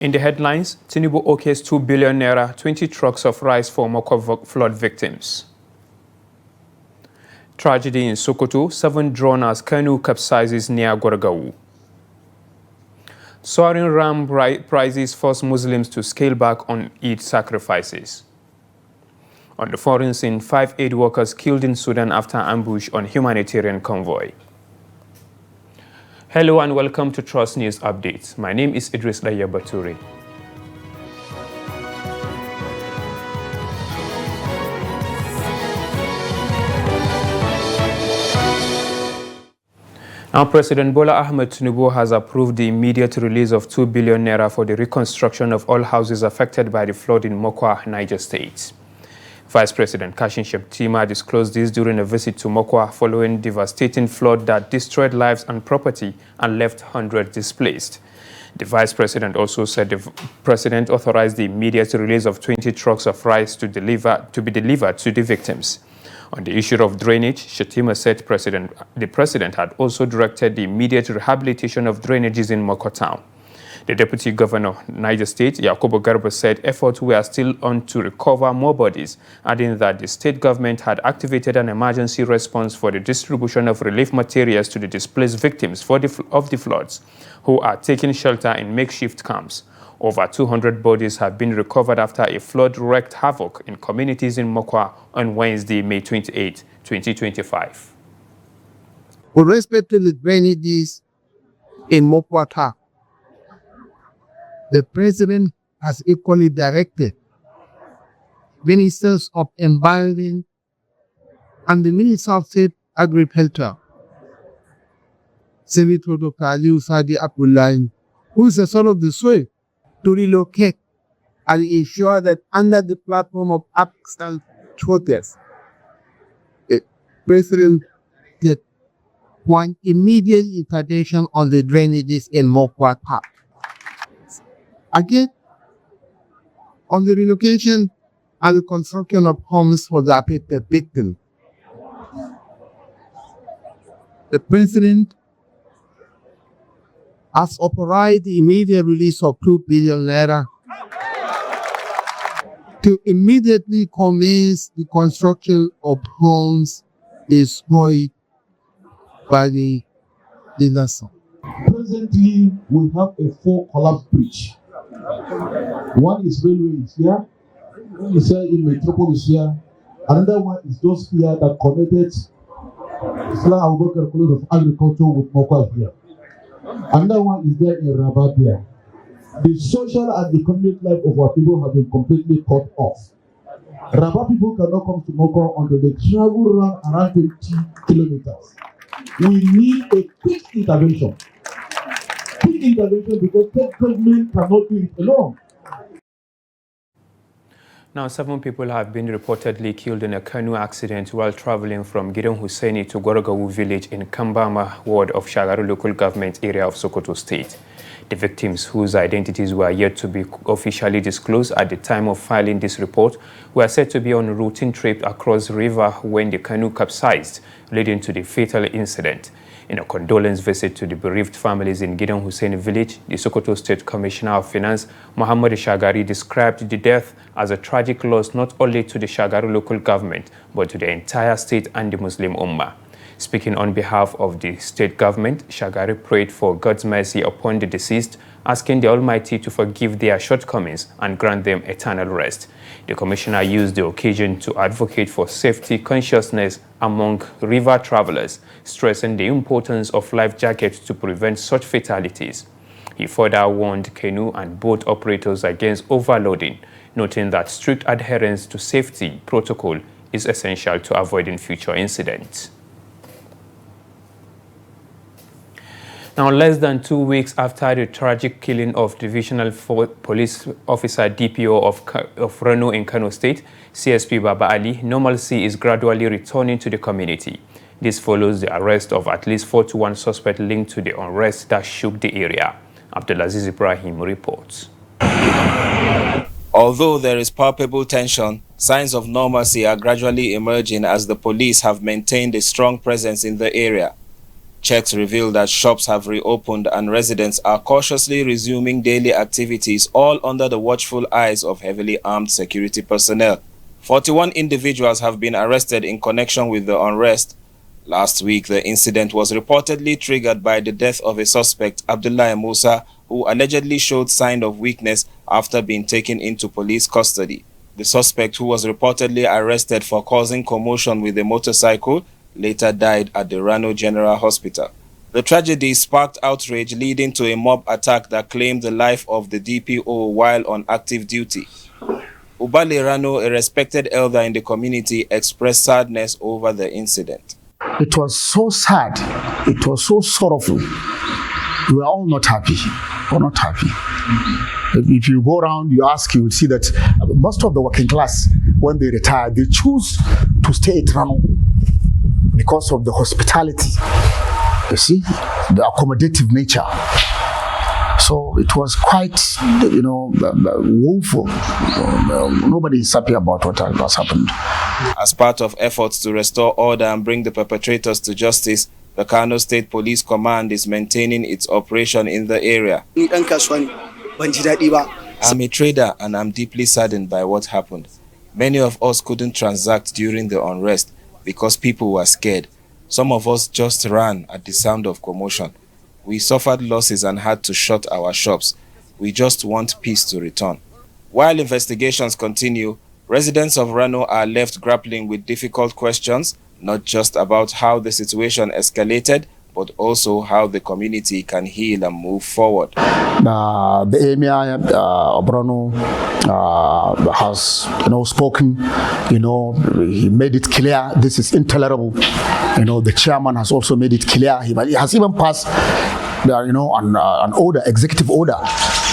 In the headlines, Tinubu okays 2 billion naira, 20 trucks of rice for Mokwa Flood victims. Tragedy in Sokoto, 7 drowned as canoe capsizes near Gorgawu. Soaring ram prices force Muslims to scale back on Eid sacrifices. On the foreign scene, 5 aid workers killed in Sudan after ambush on humanitarian convoy. Hello and welcome to Trust News Updates. My name is Idris Laya Baturi. Now, President Bola Ahmed Tinubu has approved the immediate release of 2 billion naira for the reconstruction of all houses affected by the flood in Mokwa, Niger State. Vice President Kashim Shettima disclosed this during a visit to Mokwa following devastating flood that destroyed lives and property and left hundreds displaced. The Vice President also said the President authorized the immediate release of 20 trucks of rice to be delivered to the victims. On the issue of drainage, Shettima said the President had also directed the immediate rehabilitation of drainages in Mokwa town. The Deputy Governor of Niger State, Yakubu Garba, said efforts were still on to recover more bodies, adding that the state government had activated an emergency response for the distribution of relief materials to the displaced victims of the floods, who are taking shelter in makeshift camps. Over 200 bodies have been recovered after a flood wreaked havoc in communities in Mokwa on Wednesday, May 28, 2025. With respect to the drainages in Mokwa town, the President has equally directed Ministers of Environment and the Minister of State Agriculture, Senator Dr. Aliu Sadi Abdullahi, who is the son of the soil, to relocate and ensure that under the platform of absent protest, the President get one immediate intervention on the drainages in Mokwa town. Again, on the relocation and the construction of homes for the affected victims, the President has authorized the immediate release of 2 billion naira to immediately commence the construction of homes destroyed by the disaster. Presently, we have a 4-collapsed bridge. One is railway is here, one is here in Metropolis here, another one is just here that connected Islam Abubakar College of Agriculture with Mokwa here. Another one is there in Rabat here. The social and economic life of our people have been completely cut off. Rabat people cannot come to Mokwa until they travel around 20 kilometers. We need a quick intervention. Quick intervention because state government cannot do it alone. Now, 7 people have been reportedly killed in a canoe accident while traveling from Gidan Hussaini to Gorgawu village in Kambama ward of Shagaru local government area of Sokoto State. The victims, whose identities were yet to be officially disclosed at the time of filing this report, were said to be on a routine trip across the river when the canoe capsized, leading to the fatal incident. In a condolence visit to the bereaved families in Gidan Hussaini village, the Sokoto State Commissioner of Finance, Muhammad Shagari, described the death as a tragic loss not only to the Shagaru local government, but to the entire state and the Muslim Ummah. Speaking on behalf of the state government, Shagari prayed for God's mercy upon the deceased, asking the Almighty to forgive their shortcomings and grant them eternal rest. The commissioner used the occasion to advocate for safety consciousness among river travelers, stressing the importance of life jackets to prevent such fatalities. He further warned canoe and boat operators against overloading, noting that strict adherence to safety protocol is essential to avoiding future incidents. Now, less than 2 weeks after the tragic killing of Divisional Police Officer DPO of Reno in Kano State, CSP Baba Ali, normalcy is gradually returning to the community. This follows the arrest of at least 41 suspects linked to the unrest that shook the area. Abdulaziz Ibrahim reports. Although there is palpable tension, signs of normalcy are gradually emerging as the police have maintained a strong presence in the area. Checks reveal that shops have reopened and residents are cautiously resuming daily activities, all under the watchful eyes of heavily armed security personnel. 41 individuals have been arrested in connection with the unrest. Last week, the incident was reportedly triggered by the death of a suspect, Abdullahi Musa, who allegedly showed signs of weakness after being taken into police custody. The suspect, who was reportedly arrested for causing commotion with a motorcycle, later died at the Rano General Hospital. The tragedy sparked outrage, leading to a mob attack that claimed the life of the DPO while on active duty. Ubale Rano, a respected elder in the community, expressed sadness over the incident. It was so sad. It was so sorrowful. We were all not happy. We're not happy. If you go around, you ask, you will see that most of the working class, when they retire, they choose to stay at Rano because of the hospitality, you see, the accommodative nature. So it was quite, woeful. Nobody is happy about what has happened. As part of efforts to restore order and bring the perpetrators to justice, the Kano State Police Command is maintaining its operation in the area. I'm a trader and I'm deeply saddened by what happened. Many of us couldn't transact during the unrest because people were scared. Some of us just ran at the sound of commotion. We suffered losses and had to shut our shops. We just want peace to return. While investigations continue, residents of Rano are left grappling with difficult questions, not just about how the situation escalated, but also how the community can heal and move forward. The Emir of Rano has, spoken. He made it clear this is intolerable. The chairman has also made it clear. He has even passed, an order, executive order,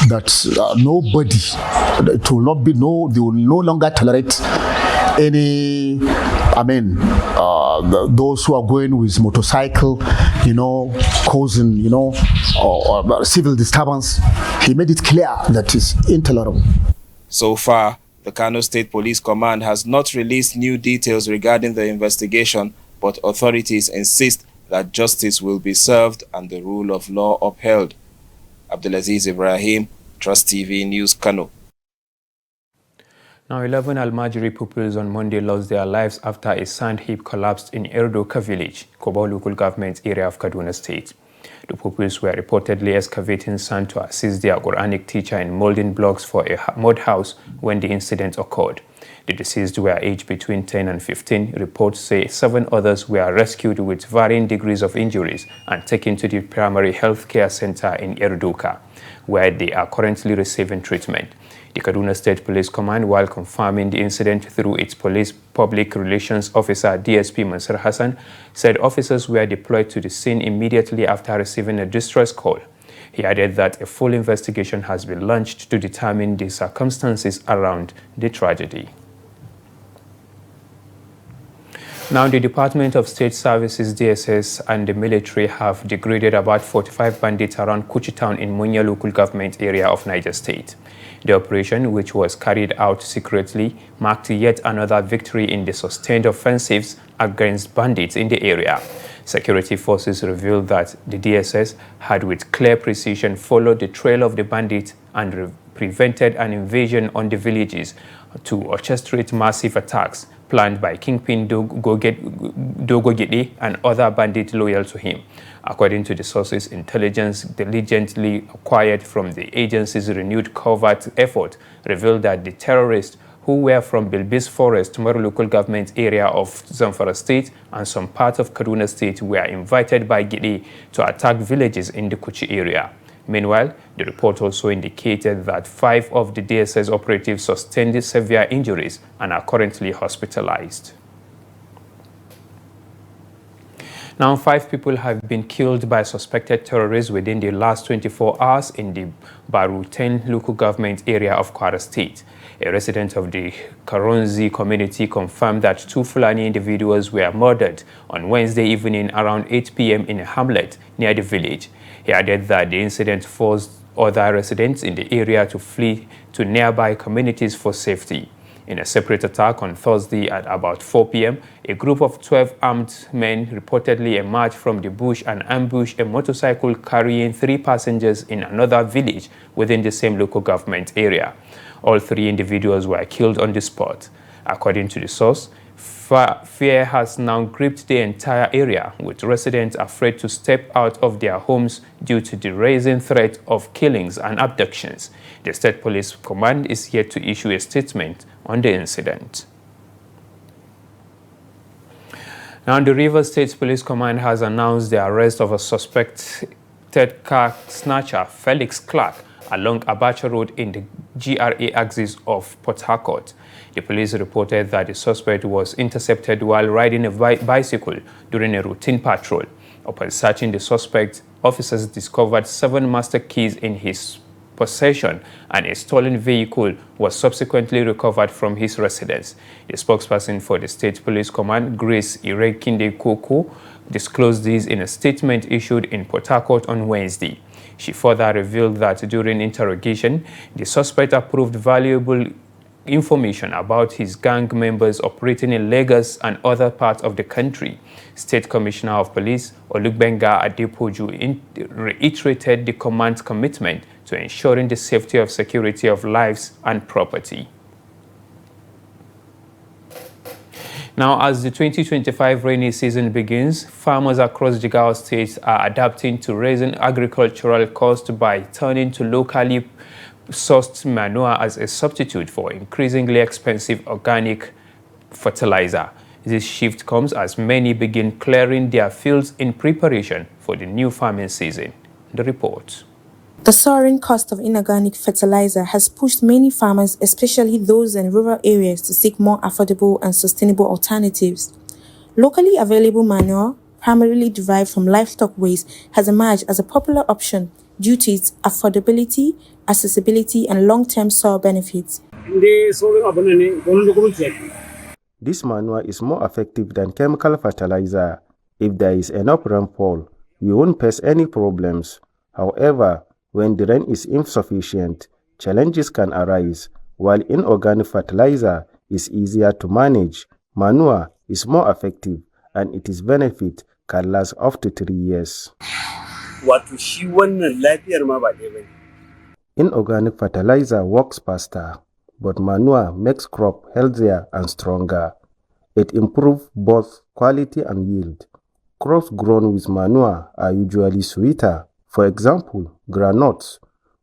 that nobody, it will not be they will no longer tolerate any. Those who are going with motorcycle, causing, or civil disturbance. He made it clear that is intolerable. So far, the Kano State Police Command has not released new details regarding the investigation, but authorities insist that justice will be served and the rule of law upheld. Abdulaziz Ibrahim, Trust TV News, Kano. Now, 11 Almajiri pupils on Monday lost their lives after a sand heap collapsed in Erdoka village, Kobo local government area of Kaduna State. The pupils were reportedly excavating sand to assist their Quranic teacher in molding blocks for a mud house when the incident occurred. The deceased were aged between 10 and 15. Reports say 7 others were rescued with varying degrees of injuries and taken to the primary health care center in Erdoka, where they are currently receiving treatment. The Kaduna State Police Command, while confirming the incident through its police public relations officer DSP Mansur Hassan, said officers were deployed to the scene immediately after receiving a distress call. He added that a full investigation has been launched to determine the circumstances around the tragedy. Now, the Department of State Services, DSS, and the military have degraded about 45 bandits around Kuchi town in Munya local government area of Niger State. The operation, which was carried out secretly, marked yet another victory in the sustained offensives against bandits in the area. Security forces revealed that the DSS had with clear precision followed the trail of the bandits and prevented an invasion on the villages to orchestrate massive attacks planned by Kingpin Dogogede and other bandits loyal to him. According to the sources, intelligence diligently acquired from the agency's renewed covert effort revealed that the terrorists, who were from Bilbis Forest, Maru local government area of Zamfara State and some part of Kaduna State, were invited by Gede to attack villages in the Kuchi area. Meanwhile, the report also indicated that 5 of the DSS operatives sustained severe injuries and are currently hospitalized. Now, 5 people have been killed by suspected terrorists within the last 24 hours in the Baru 10 local government area of Kwara State. A resident of the Karonzi community confirmed that 2 Fulani individuals were murdered on Wednesday evening around 8 p.m. in a hamlet near the village. He added that the incident forced other residents in the area to flee to nearby communities for safety. In a separate attack on Thursday at about 4 p.m., a group of 12 armed men reportedly emerged from the bush and ambushed a motorcycle carrying 3 passengers in another village within the same local government area. All 3 individuals were killed on the spot. According to the source, fear has now gripped the entire area, with residents afraid to step out of their homes due to the rising threat of killings and abductions. The State Police Command is yet to issue a statement on the incident. Now, the Rivers State Police Command has announced the arrest of a suspected car snatcher, Felix Clark, along Abacha Road in the GRA axis of Port Harcourt. The police reported that the suspect was intercepted while riding a bicycle during a routine patrol. Upon searching the suspect, officers discovered 7 master keys in his possession, and a stolen vehicle was subsequently recovered from his residence. The spokesperson for the State Police Command, Grace Irekinde Koko, disclosed this in a statement issued in Port Harcourt on Wednesday. She further revealed that during interrogation, the suspect approved valuable information about his gang members operating in Lagos and other parts of the country. State Commissioner of Police Olugbenga Adepoju reiterated the command's commitment to ensuring the safety of security of lives and property. Now, as the 2025 rainy season begins, farmers across Jigawa State are adapting to raising agricultural costs by turning to locally sourced manure as a substitute for increasingly expensive organic fertilizer. This shift comes as many begin clearing their fields in preparation for the new farming season. The report. The soaring cost of inorganic fertilizer has pushed many farmers, especially those in rural areas, to seek more affordable and sustainable alternatives. Locally available manure, primarily derived from livestock waste, has emerged as a popular option due to its affordability, accessibility, and long-term soil benefits. This manure is more effective than chemical fertilizer. If there is enough rainfall, you won't face any problems. However, when the rain is insufficient, challenges can arise. While inorganic fertilizer is easier to manage, manure is more effective and its benefit can last up to 3 years. Inorganic fertilizer works faster, but manure makes crop healthier and stronger. It improves both quality and yield. Crops grown with manure are usually sweeter. For example, groundnuts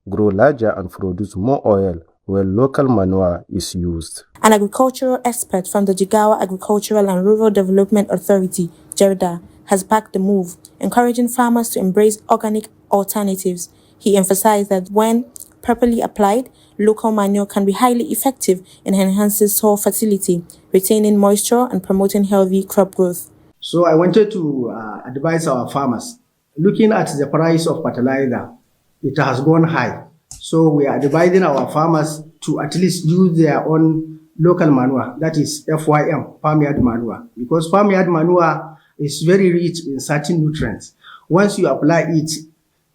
grow larger and produce more oil when local manure is used. An agricultural expert from the Jigawa Agricultural and Rural Development Authority, JERDA, has backed the move, encouraging farmers to embrace organic alternatives. He emphasized that when properly applied, local manure can be highly effective in enhancing soil fertility, retaining moisture, and promoting healthy crop growth. So I wanted to advise our farmers, looking at the price of fertilizer, it has gone high. So we are advising our farmers to at least use their own local manure, that is FYM, farmyard manure, because farmyard manure is very rich in certain nutrients. Once you apply it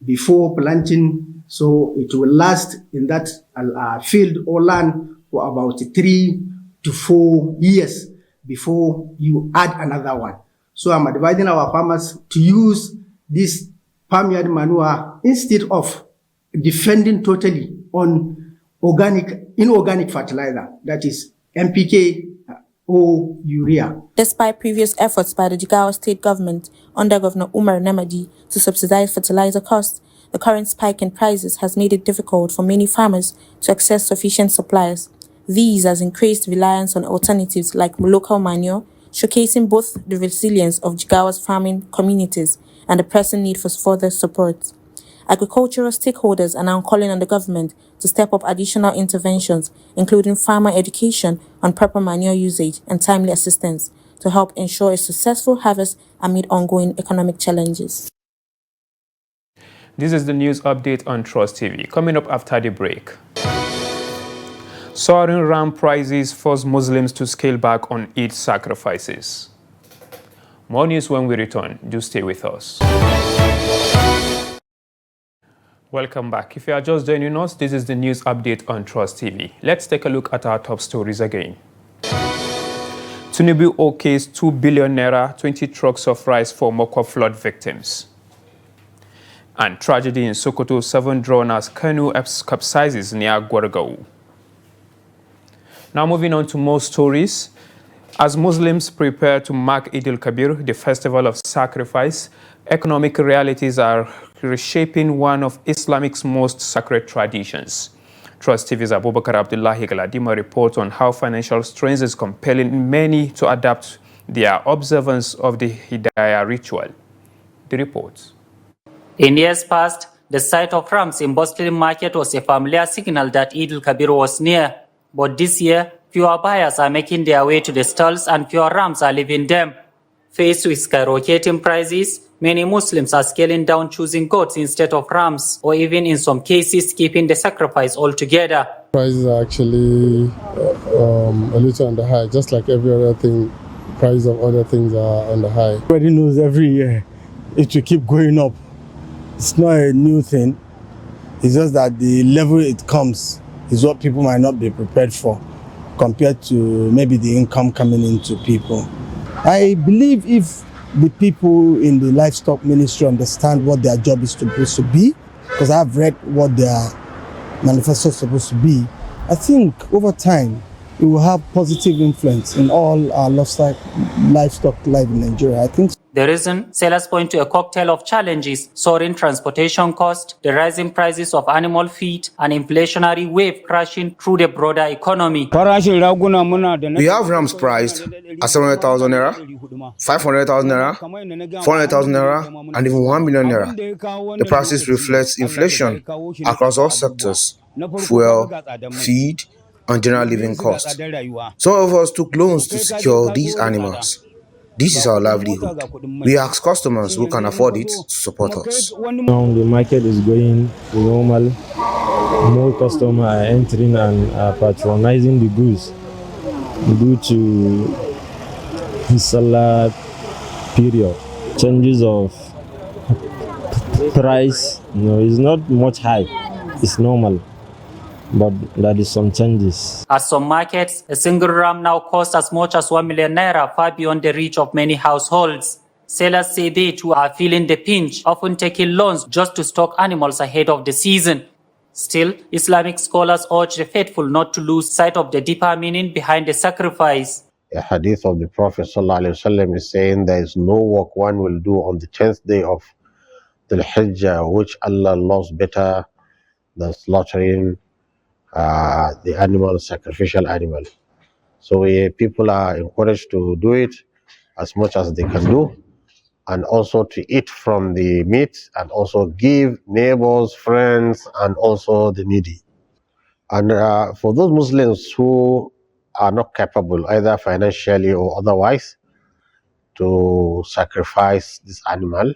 before planting, so it will last in that field or land for about 3 to 4 years before you add another one. So I'm advising our farmers to use this farmyard manure instead of depending totally on inorganic fertilizer, that is NPK or urea. Despite previous efforts by the Jigawa state government under Governor Umar Namadi to subsidize fertilizer costs, the current spike in prices has made it difficult for many farmers to access sufficient supplies. These has increased reliance on alternatives like local manure, showcasing both the resilience of Jigawa's farming communities and the pressing need for further support. Agricultural stakeholders are now calling on the government to step up additional interventions, including farmer education on proper manure usage and timely assistance to help ensure a successful harvest amid ongoing economic challenges. This is the news update on Trust TV. Coming up after the break. Soaring ram prices force Muslims to scale back on Eid sacrifices. More news when we return. Do stay with us. Welcome back. If you are just joining us, this is the news update on Trust TV. Let's take a look at our top stories again. Tinubu okays 2 billion naira, 20 trucks of rice for Mokwa Flood victims. And tragedy in Sokoto, 7 drowned as canoe capsizes near Gwaragaw. Now moving on to more stories. As Muslims prepare to mark Eid al-Kabir, the festival of sacrifice, economic realities are reshaping one of Islamic's most sacred traditions. Trust TV's Abubakar Abdullahi Galadima reports on how financial strains is compelling many to adapt their observance of the Hidayah ritual. The report. In years past, the sight of rams in bustling market was a familiar signal that Eid al-Kabir was near. But this year, fewer buyers are making their way to the stalls and fewer rams are leaving them. Faced with skyrocketing prices, many Muslims are scaling down choosing goats instead of rams, or even in some cases skipping the sacrifice altogether. Prices are actually a little on the high, just like every other thing. Price of other things are on the high. Everybody knows every year it will keep going up. It's not a new thing. It's just that the level it comes is what people might not be prepared for compared to maybe the income coming into people. I believe if the people in the livestock ministry understand what their job is supposed to be, because I've read what their manifesto is supposed to be, I think over time it will have positive influence in all our livestock life in Nigeria. I think The reason, sellers point to a cocktail of challenges: soaring transportation costs, the rising prices of animal feed, and inflationary wave crashing through the broader economy. We have rams priced at 700,000 naira, 500,000 naira, 400,000 naira, and even 1 million naira. The prices reflect inflation across all sectors: fuel, feed, and general living costs. Some of us took loans to secure these animals. This is our livelihood. We ask customers who can afford it to support us. Now the market is going normal. More customers are entering and are patronizing the goods due to the Salah period. Changes of price, is not much high. It's normal. But there is some changes. At some markets, a single ram now costs as much as 1 million naira, far beyond the reach of many households. Sellers say they too are feeling the pinch, often taking loans just to stock animals ahead of the season. Still, Islamic scholars urge the faithful not to lose sight of the deeper meaning behind the sacrifice. A hadith of the Prophet ﷺ is saying there is no work one will do on the 10th day of the Hijjah which Allah loves better than slaughtering the animal, sacrificial animal. So people are encouraged to do it as much as they can do, and also to eat from the meat, and also give neighbors, friends, and also the needy. And for those Muslims who are not capable, either financially or otherwise, to sacrifice this animal,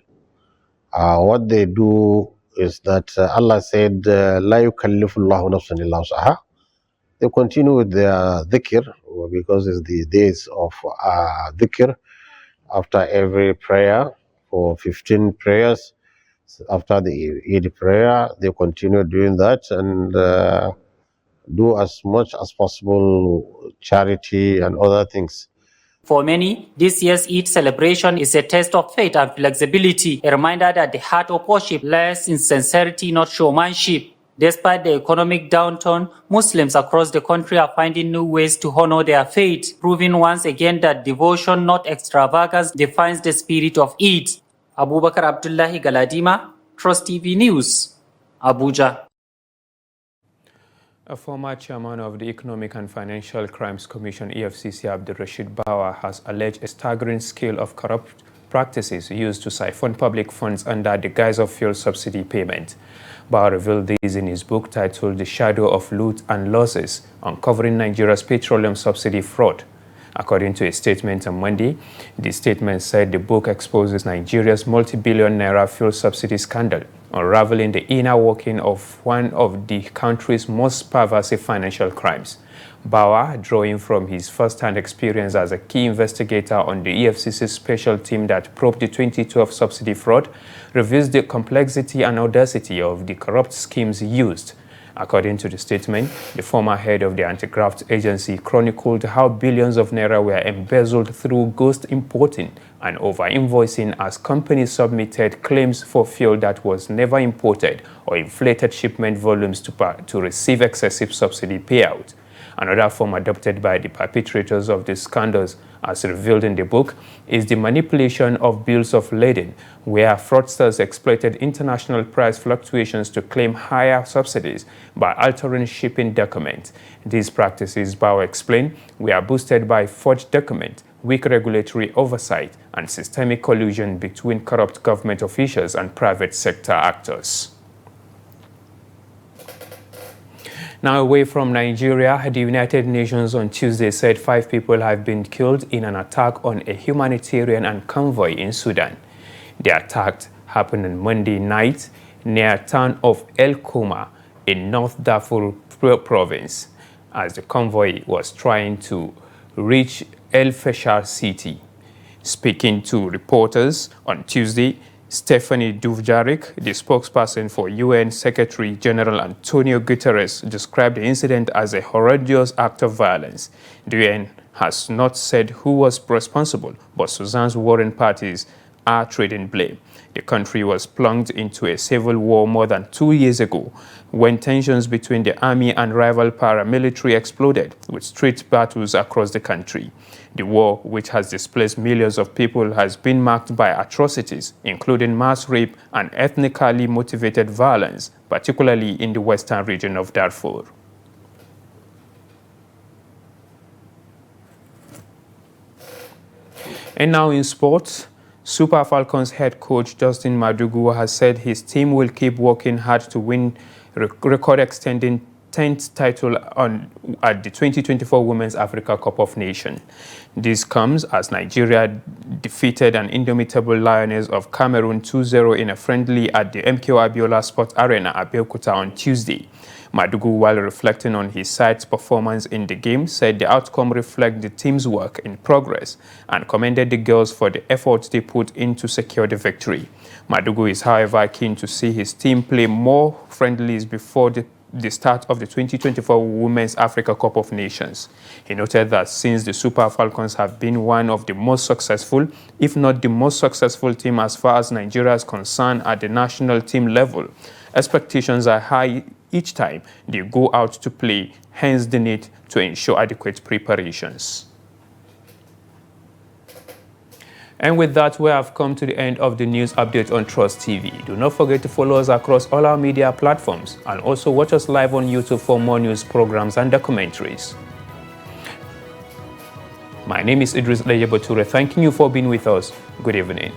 what they do is that Allah said, "La yukallifullahu nafsan illa wus'aha." They continue with their dhikr, because it's the days of dhikr. After every prayer, for 15 prayers, after the Eid prayer, they continue doing that and do as much as possible charity and other things. For many, this year's Eid celebration is a test of faith and flexibility, a reminder that the heart of worship lies in sincerity, not showmanship. Despite the economic downturn, Muslims across the country are finding new ways to honor their faith, proving once again that devotion, not extravagance, defines the spirit of Eid. Abubakar Abdullahi Galadima, Trust TV News, Abuja. A former chairman of the Economic and Financial Crimes Commission, EFCC, Abdul Rashid Bawa, has alleged a staggering scale of corrupt practices used to siphon public funds under the guise of fuel subsidy payment. Bawa revealed this in his book titled The Shadow of Loot and Losses, Uncovering Nigeria's Petroleum Subsidy Fraud. According to a statement on Monday, the statement said the book exposes Nigeria's multi-billion naira fuel subsidy scandal, unraveling the inner working of one of the country's most pervasive financial crimes. Bauer, drawing from his first-hand experience as a key investigator on the EFCC special team that probed the 2012 subsidy fraud, reveals the complexity and audacity of the corrupt schemes used. According to the statement, the former head of the anti-graft agency chronicled how billions of naira were embezzled through ghost importing and over-invoicing as companies submitted claims for fuel that was never imported or inflated shipment volumes to receive excessive subsidy payout. Another form adopted by the perpetrators of these scandals, as revealed in the book, is the manipulation of bills of lading, where fraudsters exploited international price fluctuations to claim higher subsidies by altering shipping documents. These practices, Bauer explained, were boosted by forged documents, weak regulatory oversight, and systemic collusion between corrupt government officials and private sector actors. Now, away from Nigeria, the United Nations on Tuesday said 5 people have been killed in an attack on a humanitarian and convoy in Sudan. The attack happened on Monday night near the town of El Kouma in North Darfur province, as the convoy was trying to reach El Fasher city. Speaking to reporters on Tuesday, Stephanie Dujarric, the spokesperson for UN Secretary General Antonio Guterres, described the incident as a horrendous act of violence. The UN has not said who was responsible, but Sudan's warring parties are trading blame. The country was plunged into a civil war more than 2 years ago, when tensions between the army and rival paramilitary exploded, with street battles across the country. The war, which has displaced millions of people, has been marked by atrocities, including mass rape and ethnically motivated violence, particularly in the western region of Darfur. And now in sports, Super Falcons head coach Justin Madugu has said his team will keep working hard to win record-extending 10th title at the 2024 Women's Africa Cup of Nations. This comes as Nigeria defeated an indomitable Lioness of Cameroon 2-0 in a friendly at the MKO Abiola Sports Arena at Abeokuta on Tuesday. Madugu, while reflecting on his side's performance in the game, said the outcome reflects the team's work in progress and commended the girls for the efforts they put in to secure the victory. Madugu is, however, keen to see his team play more friendlies before the start of the 2024 Women's Africa Cup of Nations. He noted that since the Super Falcons have been one of the most successful, if not the most successful team as far as Nigeria is concerned at the national team level, expectations are high each time they go out to play, hence the need to ensure adequate preparations. And with that, we have come to the end of the news update on Trust TV. Do not forget to follow us across all our media platforms and also watch us live on YouTube for more news programs and documentaries. My name is Idris Lejebature, thanking you for being with us. Good evening.